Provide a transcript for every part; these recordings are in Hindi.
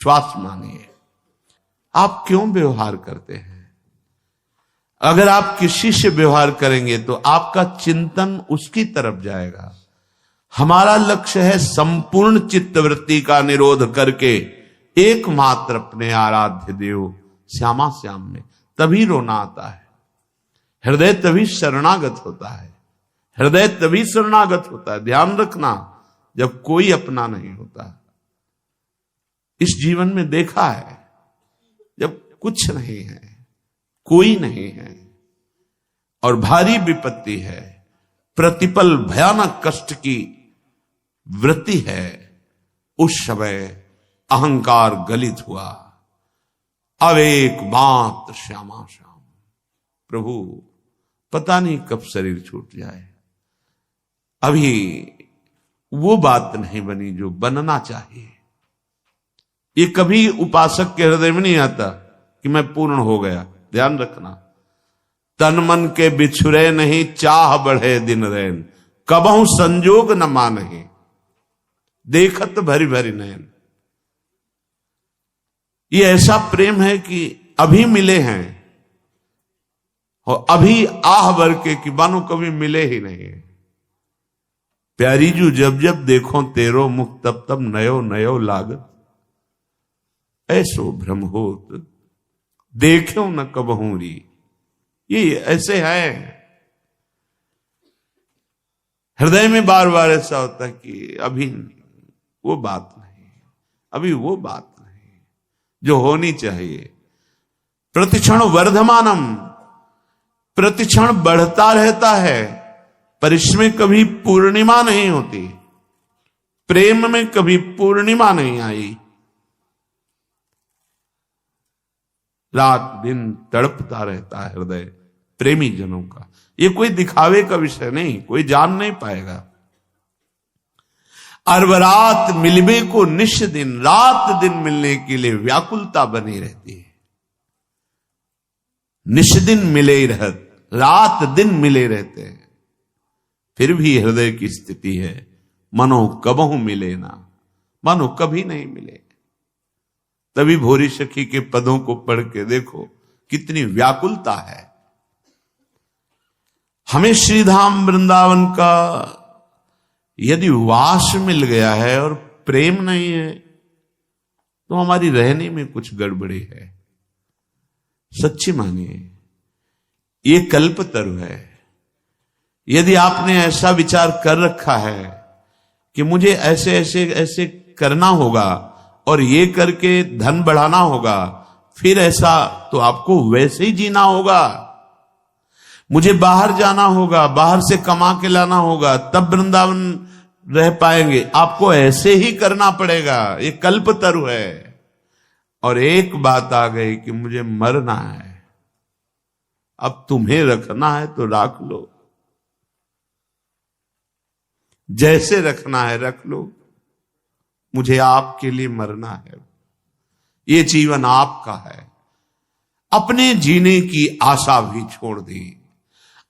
विश्वास मानिए। आप क्यों व्यवहार करते हैं? अगर आप किसी से व्यवहार करेंगे तो आपका चिंतन उसकी तरफ जाएगा। हमारा लक्ष्य है संपूर्ण चित्तवृत्ति का निरोध करके एकमात्र अपने आराध्य देव श्यामा श्याम में। तभी रोना आता है, हृदय तभी शरणागत होता है, हृदय तभी शरणागत होता है। ध्यान रखना, जब कोई अपना नहीं होता। इस जीवन में देखा है, जब कुछ नहीं है, कोई नहीं है और भारी विपत्ति है, प्रतिपल भयानक कष्ट की वृत्ति है, उस समय अहंकार गलित हुआ। अब एक मात्र श्यामा श्याम। प्रभु पता नहीं कब शरीर छूट जाए। अभी वो बात नहीं बनी जो बनना चाहिए। ये कभी उपासक के हृदय में नहीं आता कि मैं पूर्ण हो गया। ध्यान रखना, तन मन के बिछुरे नहीं, चाह बढ़े दिन रैन, कबहू संजोग न मानहि, देखत भरी भरी नयन। ये ऐसा प्रेम है कि अभी मिले हैं और अभी आह भर के कि मानो कभी मिले ही नहीं। प्यारी जू जब जब देखो तेरो मुख, तब तब नयो नयो लागत, ऐसो भ्रम होत देखो न कबहू री। ये ऐसे है, हृदय में बार बार ऐसा होता है कि अभी वो बात नहीं, अभी वो बात नहीं जो होनी चाहिए। प्रतिक्षण वर्धमानम, प्रतिक्षण बढ़ता रहता है, पर इसमें कभी पूर्णिमा नहीं होती। प्रेम में कभी पूर्णिमा नहीं आई। रात दिन तड़पता रहता है हृदय प्रेमी जनों का। ये कोई दिखावे का विषय नहीं, कोई जान नहीं पाएगा। अरबरात मिलवे को निश दिन, रात दिन मिलने के लिए व्याकुलता बनी रहती है। निश दिन मिले ही रहत, रात दिन मिले रहते हैं, फिर भी हृदय की स्थिति है मनो कबहू मिले ना, मानो कभी नहीं मिले। तभी भोरी सखी के पदों को पढ़ के देखो कितनी व्याकुलता है। हमें श्रीधाम वृंदावन का यदि वास मिल गया है और प्रेम नहीं है तो हमारी रहने में कुछ गड़बड़ी है। सच्ची मानिए, ये कल्पतरु है। यदि आपने ऐसा विचार कर रखा है कि मुझे ऐसे ऐसे ऐसे करना होगा और ये करके धन बढ़ाना होगा, फिर ऐसा तो आपको वैसे ही जीना होगा। मुझे बाहर जाना होगा, बाहर से कमा के लाना होगा, तब वृंदावन रह पाएंगे, आपको ऐसे ही करना पड़ेगा। ये कल्पतरु है। और एक बात आ गई कि मुझे मरना है, अब तुम्हें रखना है तो रख लो, जैसे रखना है रख लो, मुझे आपके लिए मरना है। ये जीवन आपका है। अपने जीने की आशा भी छोड़ दी,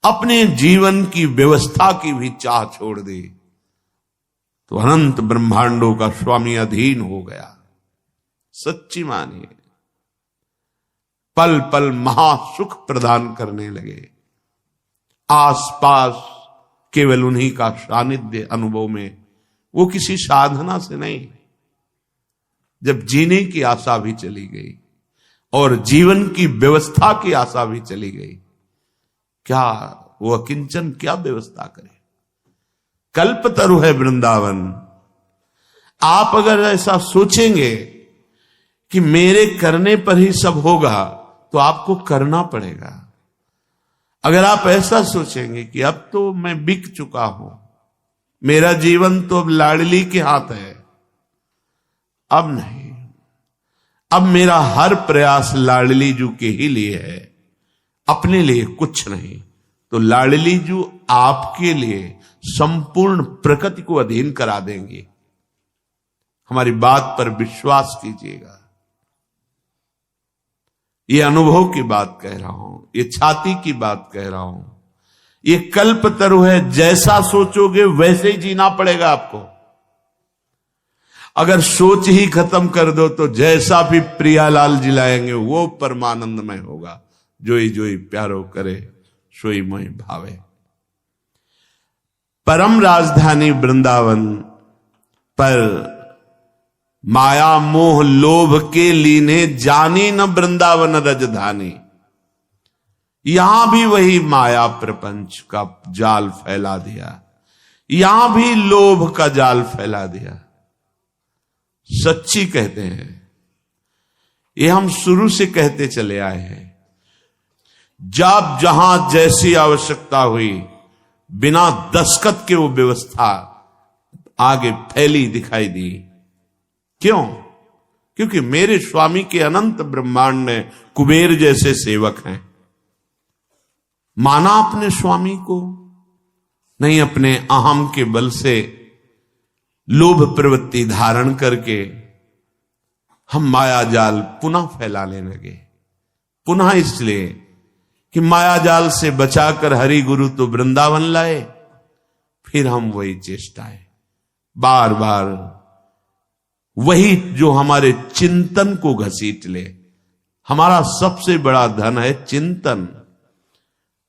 अपने जीवन की व्यवस्था की भी चाह छोड़ दी, तो अनंत ब्रह्मांडों का स्वामी अधीन हो गया। सच्ची मानिए, पल पल महासुख प्रदान करने लगे। आसपास केवल उन्हीं का सानिध्य अनुभव में, वो किसी साधना से नहीं। जब जीने की आशा भी चली गई और जीवन की व्यवस्था की आशा भी चली गई, क्या वो अकिंचन क्या व्यवस्था करे? कल्पतरु है वृंदावन। आप अगर ऐसा सोचेंगे कि मेरे करने पर ही सब होगा, तो आपको करना पड़ेगा। अगर आप ऐसा सोचेंगे कि अब तो मैं बिक चुका हूं, मेरा जीवन तो अब लाडली के हाथ है, अब नहीं, अब मेरा हर प्रयास लाडली जू के ही लिए है, अपने लिए कुछ नहीं, तो लाडली जू आपके लिए संपूर्ण प्रकृति को अधीन करा देंगे। हमारी बात पर विश्वास कीजिएगा। ये अनुभव की बात कह रहा हूं, ये छाती की बात कह रहा हूं। ये कल्पतरु है, जैसा सोचोगे वैसे ही जीना पड़ेगा आपको। अगर सोच ही खत्म कर दो तो जैसा भी प्रियालाल जिलाएंगे वो परमानंदमय होगा। जोई जोई प्यारो करे सोई मोई भावे। परम राजधानी वृंदावन पर माया मोह लोभ के लीने जानी न वृंदावन रजधानी। यहां भी वही माया प्रपंच का जाल फैला दिया, यहां भी लोभ का जाल फैला दिया। सच्ची कहते हैं, ये हम शुरू से कहते चले आए हैं। जब जहां जैसी आवश्यकता हुई, बिना दस्तखत के वो व्यवस्था आगे फैली दिखाई दी। क्यों? क्योंकि मेरे स्वामी के अनंत ब्रह्मांड में कुबेर जैसे सेवक हैं। माना अपने स्वामी को, नहीं अपने अहम के बल से लोभ प्रवृत्ति धारण करके हम माया जाल पुनः फैलाने लगे। पुनः इसलिए कि माया जाल से बचाकर हरि गुरु तो वृंदावन लाए, फिर हम वही चेष्टाएं बार बार, वही जो हमारे चिंतन को घसीट ले। हमारा सबसे बड़ा धन है चिंतन।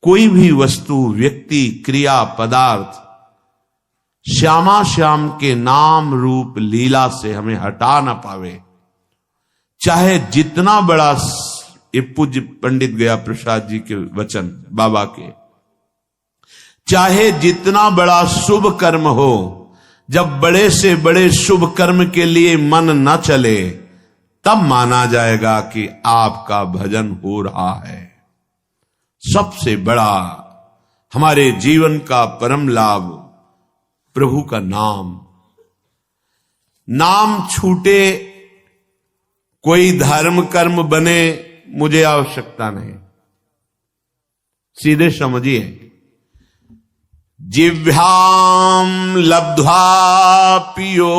कोई भी वस्तु, व्यक्ति, क्रिया, पदार्थ श्यामा श्याम के नाम रूप लीला से हमें हटा ना पावे। चाहे जितना बड़ा, ये पूज्य पंडित गया प्रसाद जी के वचन बाबा के, चाहे जितना बड़ा शुभ कर्म हो, जब बड़े से बड़े शुभ कर्म के लिए मन न चले, तब माना जाएगा कि आपका भजन हो रहा है। सबसे बड़ा हमारे जीवन का परम लाभ प्रभु का नाम। नाम छूटे, कोई धर्म कर्म बने, मुझे आवश्यकता नहीं। सीधे समझिए, जिह्वाम लब्ध्वा पियो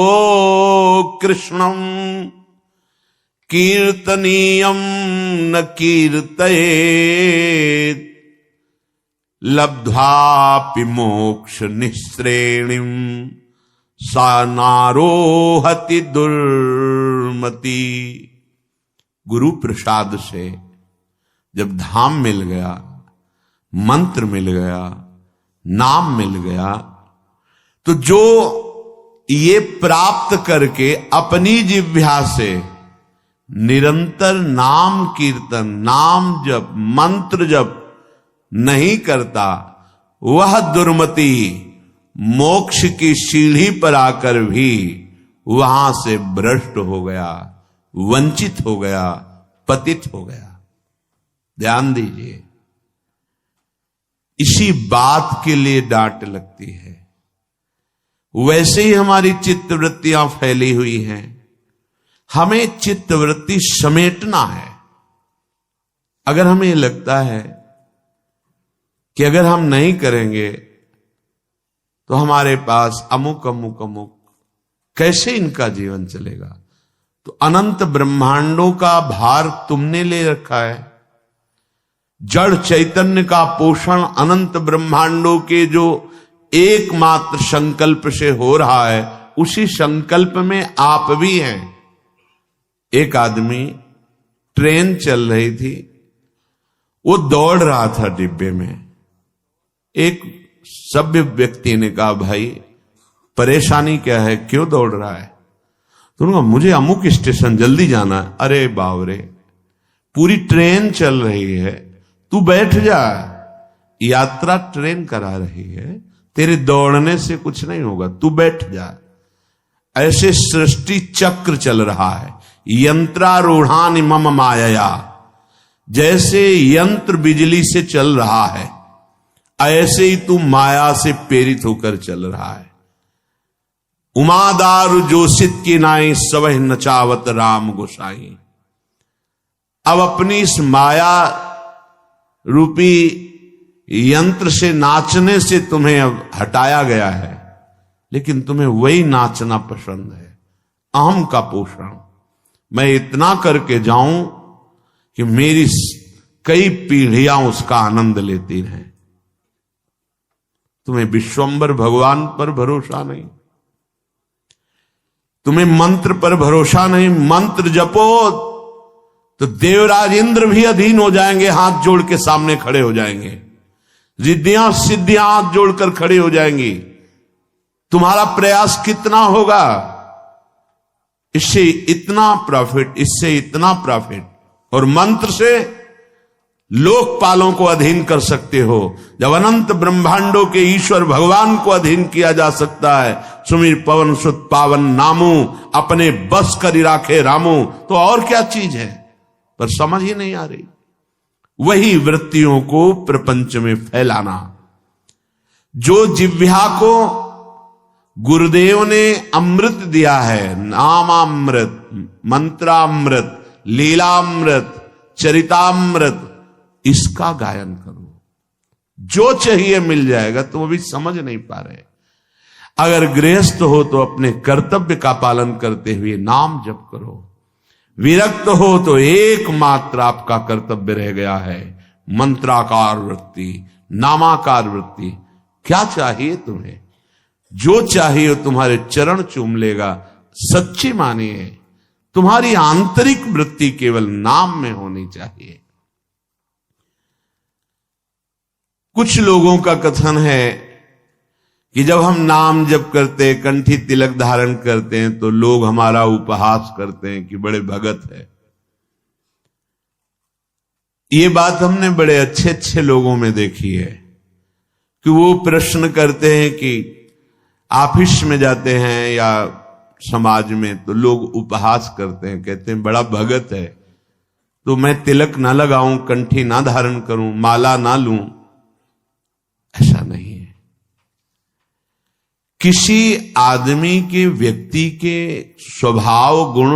कृष्णम कीर्तनीयम न कीर्तयेत् लब्ध्वापि मोक्ष निःश्रेणिम सा नारोहति दुर्मति। गुरु प्रसाद से जब धाम मिल गया, मंत्र मिल गया, नाम मिल गया, तो जो ये प्राप्त करके अपनी जिह्वा से निरंतर नाम कीर्तन, नाम जप, मंत्र जप नहीं करता, वह दुर्मति मोक्ष की सीढ़ी पर आकर भी वहां से भ्रष्ट हो गया, वंचित हो गया, पतित हो गया। ध्यान दीजिए, इसी बात के लिए डांट लगती है। वैसे ही हमारी चित्तवृत्तियां फैली हुई हैं। हमें चित्तवृत्ति समेटना है। अगर हमें लगता है कि अगर हम नहीं करेंगे तो हमारे पास अमुक अमुक अमुक, कैसे इनका जीवन चलेगा? तो अनंत ब्रह्मांडों का भार तुमने ले रखा है। जड़ चैतन्य का पोषण अनंत ब्रह्मांडों के जो एकमात्र संकल्प से हो रहा है, उसी संकल्प में आप भी हैं। एक आदमी, ट्रेन चल रही थी, वो दौड़ रहा था डिब्बे में। एक सभ्य व्यक्ति ने कहा, भाई परेशानी क्या है, क्यों दौड़ रहा है? तो उन्होंने कहा, मुझे अमुक स्टेशन जल्दी जाना है। अरे बावरे, पूरी ट्रेन चल रही है, तू बैठ जा, यात्रा ट्रेन करा रही है, तेरे दौड़ने से कुछ नहीं होगा, तू बैठ जा। ऐसे सृष्टि चक्र चल रहा है। यंत्रारूढ़ानि मम मायया, जैसे यंत्र बिजली से चल रहा है, ऐसे ही तू माया से प्रेरित होकर चल रहा है। उमादारु जोशित की नाई सवह नचावत राम गोसाई। अब अपनी इस माया रूपी यंत्र से, नाचने से तुम्हें अब हटाया गया है, लेकिन तुम्हें वही नाचना पसंद है, अहम का पोषण। मैं इतना करके जाऊं कि मेरी कई पीढ़ियां उसका आनंद लेती रहें। तुम्हें विश्वंभर भगवान पर भरोसा नहीं। तुम्हें मंत्र पर भरोसा नहीं, मंत्र जपो तो देवराज इंद्र भी अधीन हो जाएंगे, हाथ जोड़ के सामने खड़े हो जाएंगे, रिद्धियां सिद्धियां हाथ जोड़कर खड़े हो जाएंगी। तुम्हारा प्रयास कितना होगा, इससे इतना प्रॉफिट, इससे इतना प्रॉफिट। और मंत्र से लोकपालों को अधीन कर सकते हो। जब अनंत ब्रह्मांडों के ईश्वर भगवान को अधीन किया जा सकता है, सुमिर पवन सुत पावन नामू, अपने बस करी राखे रामू, तो और क्या चीज है, पर समझ ही नहीं आ रही। वही वृत्तियों को प्रपंच में फैलाना। जो जिह्वा को गुरुदेव ने अमृत दिया है, नामामृत, मंत्रामृत, लीलामृत, चरितामृत, इसका गायन करो। जो चाहिए मिल जाएगा, तो वो भी समझ नहीं पा रहे। अगर गृहस्थ हो तो अपने कर्तव्य का पालन करते हुए नाम जप करो। विरक्त हो तो एकमात्र आपका कर्तव्य रह गया है मंत्राकार वृत्ति, नामाकार वृत्ति। क्या चाहिए तुम्हें, जो चाहिए वो तुम्हारे चरण चूम लेगा। सच्ची मानिए, तुम्हारी आंतरिक वृत्ति केवल नाम में होनी चाहिए। कुछ लोगों का कथन है कि जब हम नाम जप करते, कंठी तिलक धारण करते हैं, तो लोग हमारा उपहास करते हैं कि बड़े भगत है। ये बात हमने बड़े अच्छे अच्छे लोगों में देखी है कि वो प्रश्न करते हैं कि ऑफिस में जाते हैं या समाज में, तो लोग उपहास करते हैं, कहते हैं बड़ा भगत है, तो मैं तिलक ना लगाऊं, कंठी ना धारण करूं, माला ना लूं। ऐसा नहीं है। किसी आदमी के, व्यक्ति के स्वभाव गुण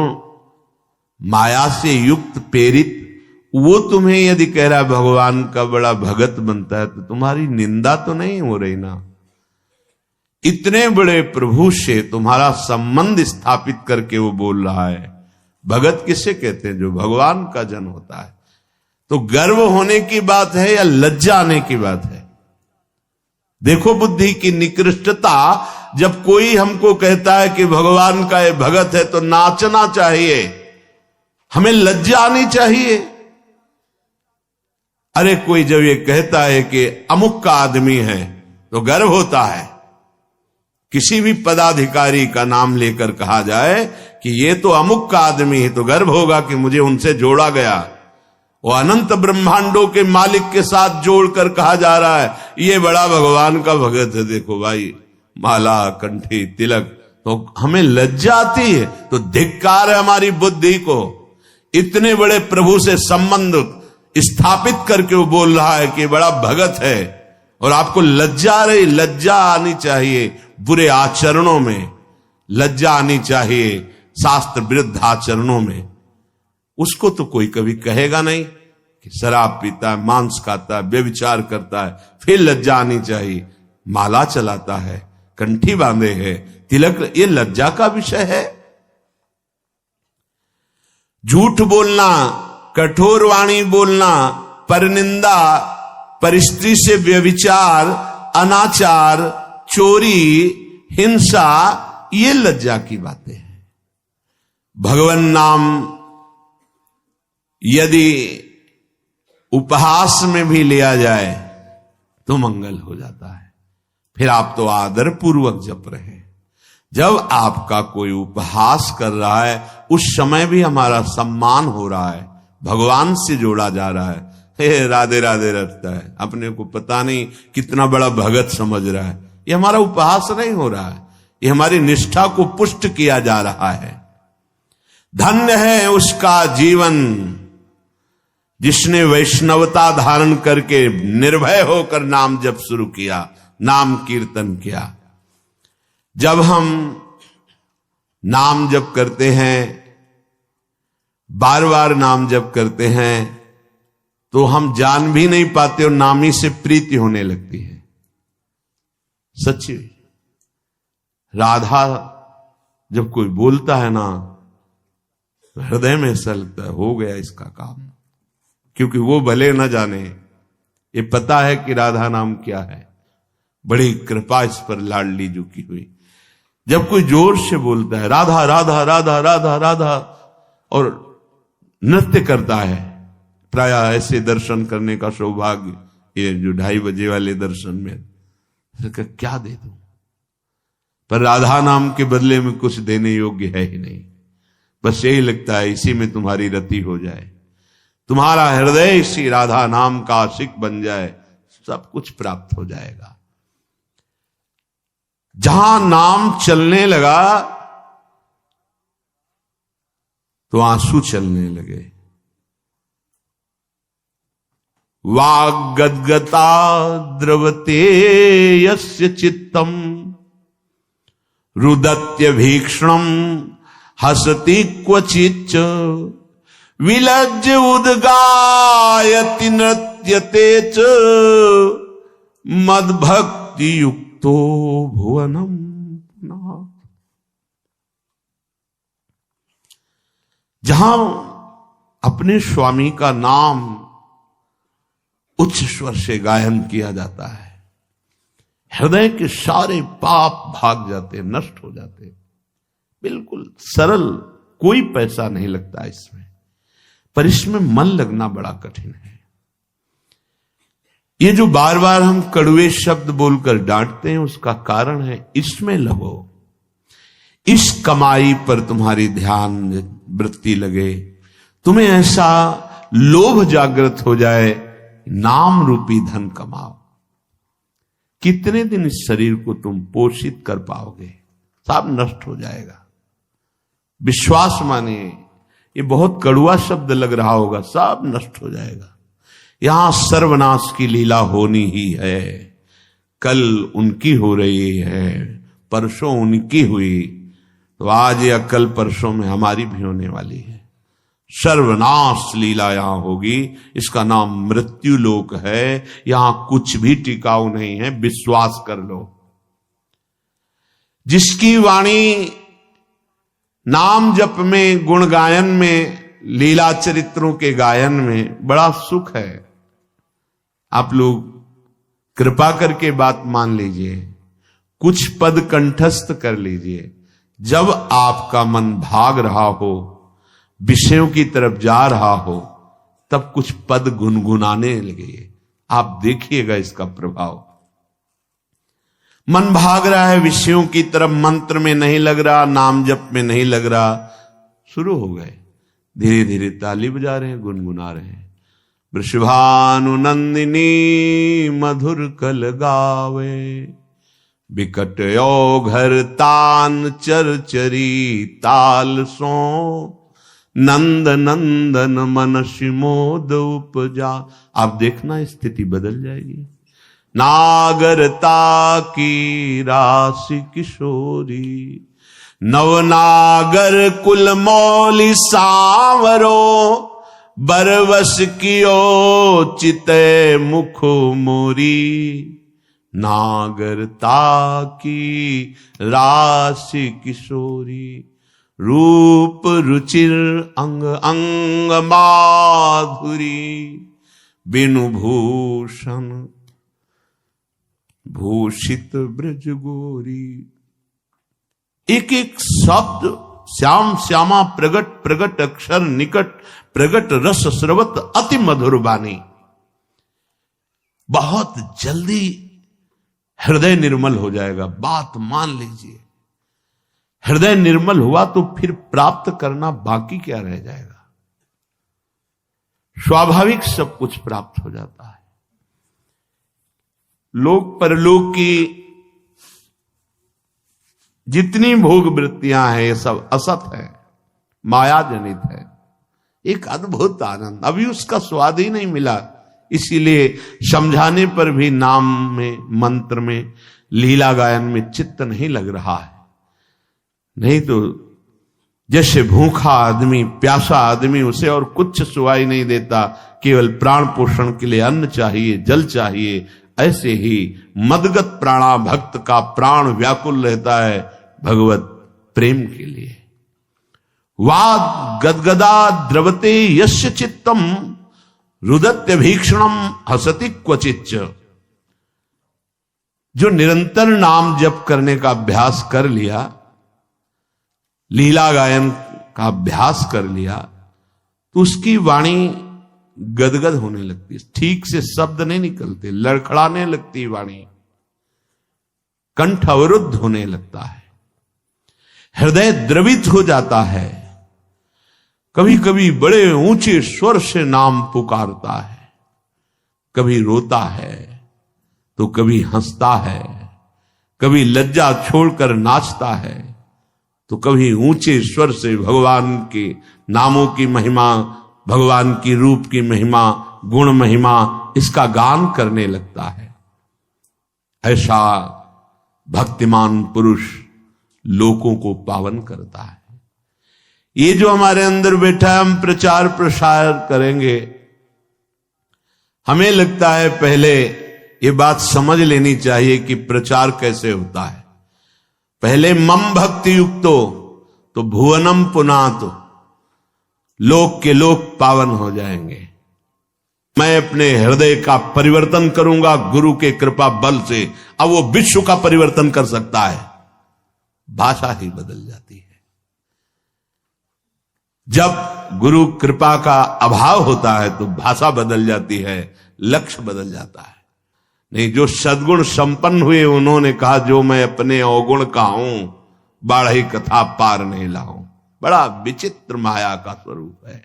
माया से युक्त प्रेरित, वो तुम्हें यदि कह रहा है भगवान का बड़ा भगत बनता है, तो तुम्हारी निंदा तो नहीं हो रही ना। इतने बड़े प्रभु से तुम्हारा संबंध स्थापित करके वो बोल रहा है। भगत किसे कहते हैं, जो भगवान का जन होता है। तो गर्व होने की बात है या लज्जा आने की बात है। देखो बुद्धि की निकृष्टता। जब कोई हमको कहता है कि भगवान का ये भगत है, तो नाचना चाहिए, हमें लज्जा आनी चाहिए। अरे कोई जब ये कहता है कि अमुक का आदमी है, तो गर्व होता है। किसी भी पदाधिकारी का नाम लेकर कहा जाए कि ये तो अमुक का आदमी है, तो गर्व होगा कि मुझे उनसे जोड़ा गया। वो अनंत ब्रह्मांडों के मालिक के साथ जोड़कर कहा जा रहा है ये बड़ा भगवान का भगत है। देखो भाई, माला, कंठी, तिलक, तो हमें लज्जा आती है। तो धिक्कार है हमारी बुद्धि को। इतने बड़े प्रभु से संबंध स्थापित करके वो बोल रहा है कि बड़ा भगत है, और आपको लज्जा रही। लज्जा आनी चाहिए बुरे आचरणों में, लज्जा आनी चाहिए शास्त्र विरुद्ध आचरणों में। उसको तो कोई कभी कहेगा नहीं कि शराब पीता है, मांस खाता है, व्यभिचार करता है, फिर लज्जा आनी चाहिए। माला चलाता है, कंठी बांधे है, तिलक, ये लज्जा का विषय है। झूठ बोलना, कठोर वाणी बोलना, परनिंदा, परिस्त्री से व्यभिचार, अनाचार, चोरी, हिंसा, ये लज्जा की बातें हैं। भगवान नाम यदि उपहास में भी लिया जाए तो मंगल हो जाता है। फिर आप तो आदर पूर्वक जप रहे हैं। जब आपका कोई उपहास कर रहा है, उस समय भी हमारा सम्मान हो रहा है, भगवान से जोड़ा जा रहा है। हे राधे राधे रटता है, अपने को पता नहीं कितना बड़ा भगत समझ रहा है। ये हमारा उपहास नहीं हो रहा है, ये हमारी निष्ठा को पुष्ट किया जा रहा है। धन्य है उसका जीवन जिसने वैष्णवता धारण करके निर्भय होकर नाम जप शुरू किया, नाम कीर्तन किया। जब हम नाम जप करते हैं, बार बार नाम जप करते हैं, तो हम जान भी नहीं पाते और नामी से प्रीति होने लगती है। सच्ची राधा जब कोई बोलता है ना, हृदय में ऐसा लगता है हो गया इसका काम। क्योंकि वो भले न जाने, ये पता है कि राधा नाम क्या है। बड़ी कृपा इस पर लाडली झुकी हुई। जब कोई जोर से बोलता है राधा राधा राधा राधा राधा और नृत्य करता है, प्राय ऐसे दर्शन करने का सौभाग्य, ये जो 2:30 बजे वाले दर्शन में, क्या दे दूं, पर राधा नाम के बदले में कुछ देने योग्य है ही नहीं। बस यही लगता है इसी में तुम्हारी रति हो जाए, तुम्हारा हृदय इसी राधा नाम का आशिक बन जाए, सब कुछ प्राप्त हो जाएगा। जहां नाम चलने लगा तो आंसू चलने लगे। वाग्गद्गता द्रवते यस्य चित्तम रुदत्य भीक्षणम हसति क्वचिच्च विलज्ज उद्गायति नृत्यते च मद्भक्ति युक्तो भुवनम। जहां अपने स्वामी का नाम उच्च स्वर से गायन किया जाता है, हृदय के सारे पाप भाग जाते, नष्ट हो जाते। बिल्कुल सरल, कोई पैसा नहीं लगता इसमें, पर इसमें मन लगना बड़ा कठिन है। ये जो बार बार हम कड़वे शब्द बोलकर डांटते हैं, उसका कारण है इसमें लगो, इस कमाई पर तुम्हारी ध्यान वृत्ति लगे, तुम्हें ऐसा लोभ जागृत हो जाए, नाम रूपी धन कमाओ। कितने दिन इस शरीर को तुम पोषित कर पाओगे, सब नष्ट हो जाएगा। विश्वास मानिए, ये बहुत कड़वा शब्द लग रहा होगा, सब नष्ट हो जाएगा। यहां सर्वनाश की लीला होनी ही है। कल उनकी हो रही है, परसों उनकी हुई, तो आज या कल परसों में हमारी भी होने वाली है। सर्वनाश लीला यहां होगी, इसका नाम मृत्यु लोक है। यहां कुछ भी टिकाऊ नहीं है, विश्वास कर लो। जिसकी वाणी नाम जप में, गुण गायन में, लीला चरित्रों के गायन में बड़ा सुख है, आप लोग कृपा करके बात मान लीजिए, कुछ पद कंठस्थ कर लीजिए। जब आपका मन भाग रहा हो, विषयों की तरफ जा रहा हो, तब कुछ पद गुनगुनाने लगे, आप देखिएगा इसका प्रभाव। मन भाग रहा है विषयों की तरफ, मंत्र में नहीं लग रहा, नाम जप में नहीं लग रहा, शुरू हो गए, धीरे धीरे ताली बजा रहे हैं, गुनगुना रहे हैं। वृषभानुनंदिनी मधुर कल गावे, बिकट घर तान चरचरी ताल सो, नंद नंदन मन शिमोद उपजा। आप देखना स्थिति बदल जाएगी। नागरता की राशि किशोरी, नवनागर कुल मौली सांवरो, बरवस कियो चिते मुख मोरी। नागरता की राशि किशोरी, रूप रुचिर अंग अंग माधुरी, बिनु भूषण भूषित ब्रज गोरी। एक एक शब्द श्याम श्यामा प्रगट प्रगट अक्षर निकट, प्रगट रस स्रवत अति मधुर बानी। बहुत जल्दी हृदय निर्मल हो जाएगा, बात मान लीजिए। हृदय निर्मल हुआ तो फिर प्राप्त करना बाकी क्या रह जाएगा, स्वाभाविक सब कुछ प्राप्त हो जाता है। लोक परलोक की जितनी भोग वृत्तियां हैं, ये सब असत है, माया जनित है। एक अद्भुत आनंद, अभी उसका स्वाद ही नहीं मिला, इसीलिए समझाने पर भी नाम में, मंत्र में, लीला गायन में चित्त नहीं लग रहा है। नहीं तो जैसे भूखा आदमी, प्यासा आदमी, उसे और कुछ सुवाई नहीं देता, केवल प्राण पोषण के लिए अन्न चाहिए, जल चाहिए, ऐसे ही मदगत प्राणा भक्त का प्राण व्याकुल रहता है भगवत प्रेम के लिए। वाद गदगदा द्रवते यस्य चित्तम रुदत्य भीक्षणम हसति क्वचिच्च। जो निरंतर नाम जप करने का अभ्यास कर लिया, लीला गायन का अभ्यास कर लिया तो उसकी वाणी गदगद होने लगती, ठीक से शब्द नहीं निकलते, लड़खड़ाने लगती वाणी, कंठ अवरुद्ध होने लगता है, हृदय द्रवित हो जाता है, कभी कभी बड़े ऊंचे स्वर से नाम पुकारता है, कभी रोता है तो कभी हंसता है, कभी लज्जा छोड़कर नाचता है तो कभी ऊंचे स्वर से भगवान के नामों की महिमा, भगवान की रूप की महिमा, गुण महिमा, इसका गान करने लगता है। ऐसा भक्तिमान पुरुष लोगों को पावन करता है। ये जो हमारे अंदर बैठा है, हम प्रचार प्रसार करेंगे, हमें लगता है पहले ये बात समझ लेनी चाहिए कि प्रचार कैसे होता है। पहले मम भक्ति युक्तो तो भुवनम पुनातो, लोक के लोक पावन हो जाएंगे। मैं अपने हृदय का परिवर्तन करूंगा गुरु के कृपा बल से। अब वो विश्व का परिवर्तन कर सकता है, भाषा ही बदल जाती है। जब गुरु कृपा का अभाव होता है तो भाषा बदल जाती है, लक्ष्य बदल जाता है। नहीं, जो सद्गुण संपन्न हुए उन्होंने कहा, जो मैं अपने अवगुण का हूं, बाढ़ी कथा पार नहीं लाऊं। बड़ा विचित्र माया का स्वरूप है।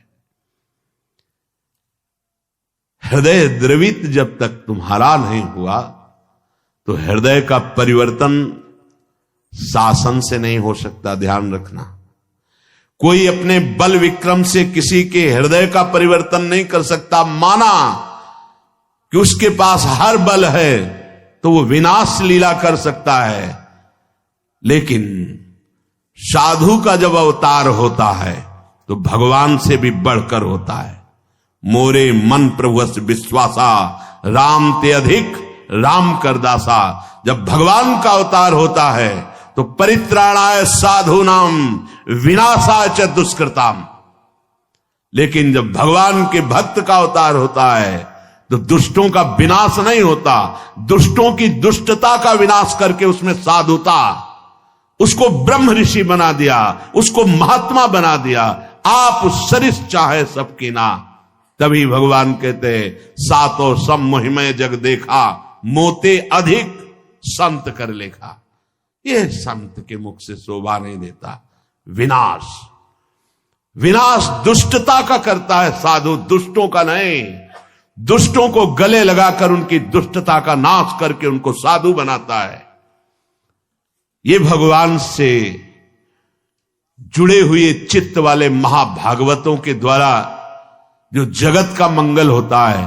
हृदय द्रवित जब तक तुम्हारा नहीं हुआ तो हृदय का परिवर्तन शासन से नहीं हो सकता, ध्यान रखना। कोई अपने बल विक्रम से किसी के हृदय का परिवर्तन नहीं कर सकता। माना कि उसके पास हर बल है तो वो विनाश लीला कर सकता है, लेकिन साधु का जब अवतार होता है तो भगवान से भी बढ़कर होता है। मोरे मन प्रभुस विश्वासा, राम ते अधिक राम कर दासा। जब भगवान का अवतार होता है तो परित्राणाय साधूनाम विनाशाय च दुष्कृताम। लेकिन जब भगवान के भक्त का अवतार होता है तो दुष्टों का विनाश नहीं होता, दुष्टों की दुष्टता का विनाश करके उसमें साधुता, उसको ब्रह्म ऋषि बना दिया, उसको महात्मा बना दिया। आप सरिस चाहे सबकी ना। तभी भगवान कहते हैं, सातो सम मोहिमय जग देखा, मोते अधिक संत कर लेखा। यह संत के मुख से शोभा नहीं देता। विनाश, विनाश दुष्टता का करता है साधु, दुष्टों का नहीं। दुष्टों को गले लगाकर उनकी दुष्टता का नाश करके उनको साधु बनाता है। ये भगवान से जुड़े हुए चित्त वाले महाभागवतों के द्वारा जो जगत का मंगल होता है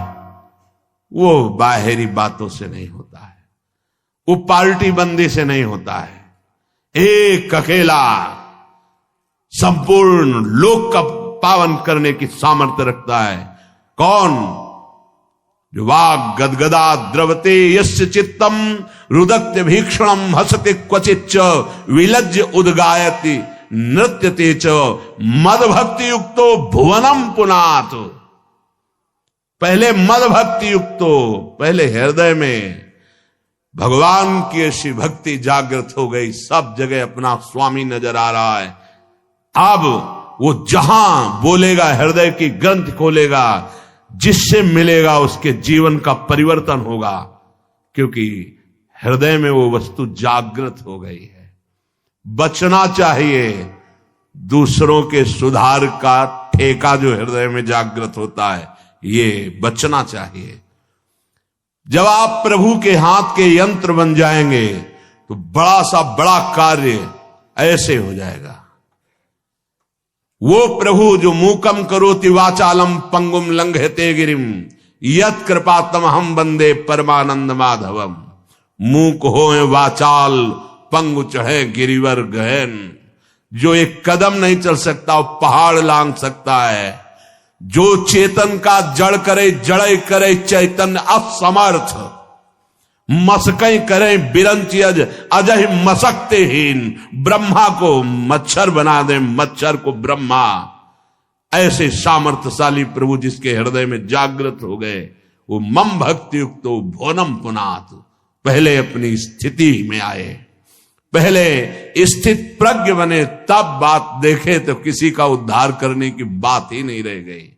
वो बाहरी बातों से नहीं होता है, वो पार्टी बंदी से नहीं होता है। एक अकेला संपूर्ण लोक का पावन करने की सामर्थ्य रखता है। कौन? जो वाग गदगदा द्रवते यस्य चित्तम रुदक्त्य भीक्षणम हसते क्वचिच्च विलज्ज उद्गायति नृत्यते च मद भक्ति युक्तो भुवनम पुनात। पहले मद भक्ति युक्तो, पहले हृदय में भगवान की ऐसी भक्ति जागृत हो गई, सब जगह अपना स्वामी नजर आ रहा है। अब वो जहां बोलेगा, हृदय की ग्रंथ खोलेगा, जिससे मिलेगा उसके जीवन का परिवर्तन होगा, क्योंकि हृदय में वो वस्तु जागृत हो गई है। बचना चाहिए दूसरों के सुधार का ठेका जो हृदय में जागृत होता है, ये बचना चाहिए। जब आप प्रभु के हाथ के यंत्र बन जाएंगे तो बड़ा सा बड़ा कार्य ऐसे हो जाएगा। वो प्रभु जो मूकम करोति वाचालम पंगुम लंघयते गिरिम यत् कृपातम हम वंदे परमानंद माधवम। मूक होए वाचाल, पंगु चढ़े गिरिवर गहन। जो एक कदम नहीं चल सकता वो पहाड़ लांघ सकता है। जो चेतन का जड़ करे, जड़े करे चैतन्य असमर्थ। मसकई करे बिरंची अजय मसकते हीन। ब्रह्मा को मच्छर बना दे, मच्छर को ब्रह्मा। ऐसे सामर्थ्यशाली प्रभु जिसके हृदय में जागृत हो गए, वो मम भक्ति युक्तो भुवनम पुनात। पहले अपनी स्थिति में आए, पहले स्थित प्रज्ञ बने तब बात देखे तो किसी का उद्धार करने की बात ही नहीं रह गई।